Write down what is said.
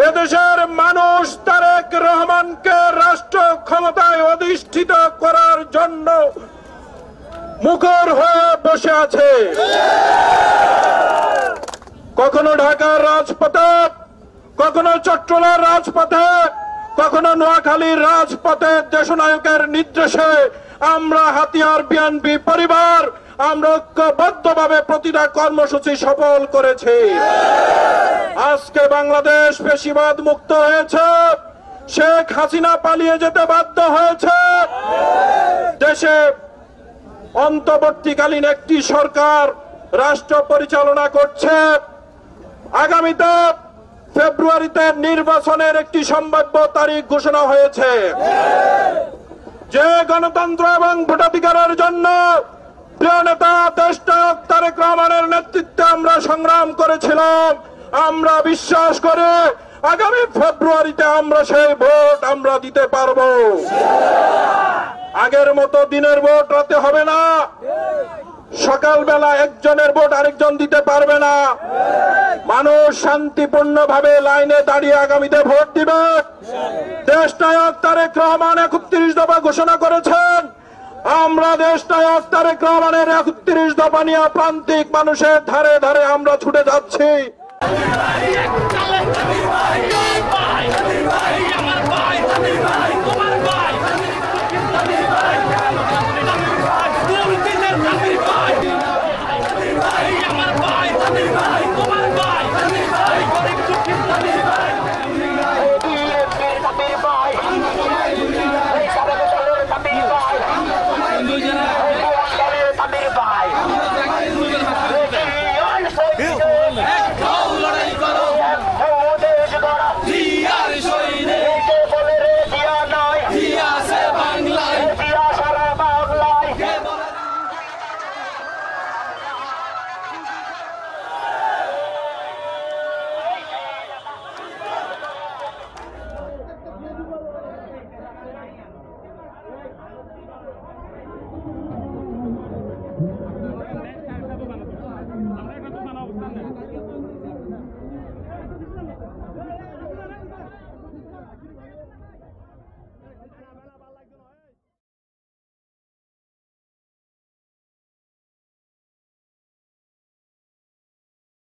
এদেশের মানুষ তারেক রহমানকে রাষ্ট্র ক্ষমতায় অধিষ্ঠিত করার জন্য মুখর হয়ে বসে আছে। কখনো ঢাকার রাজপথে, কখনো চট্টগ্রামের রাজপথে, কখনো নোয়াখালীর রাজপথে দেশনায়কের নির্দেশে আমরা হাতিয়ার বিএনপি পরিবার আমরা ঐক্যবদ্ধভাবে প্রতিটা কর্মসূচি সফল করেছি। আজকে বাংলাদেশ ফ্যাসিবাদ মুক্ত হয়েছে, শেখ হাসিনা পালিয়ে যেতে বাধ্য হয়েছে। দেশে অন্তর্বর্তীকালীন একটি সরকার রাষ্ট্র পরিচালনা করছে। আগামীতে ফেব্রুয়ারিতে নির্বাচনের একটি সম্ভাব্য তারিখ ঘোষণা হয়েছে। যে গণতন্ত্র এবং ভোটাধিকারের জন্য প্রিয় নেতা দেশনায়ক তারেক রহমানের নেতৃত্বে আমরা সংগ্রাম করেছিলাম, আমরা বিশ্বাস করি আগামী ফেব্রুয়ারিতে আমরা সেই ভোট আমরা দিতে পারবো। আগের মতো দিনের ভোট রাতে হবে না, সকালবেলা একজনের ভোট আরেকজন দিতে পারবে না। মানুষ শান্তিপূর্ণভাবে লাইনে দাঁড়িয়ে আগামীতে ভোট দিবে। দেশনায়ক তারেক রহমান 31 দফা ঘোষণা করেছেন। আমরা দেশনায়ক তারেক রহমানের 31 দফা নিয়ে প্রান্তিক মানুষের ধারে ধারে আমরা ছুটে যাচ্ছি।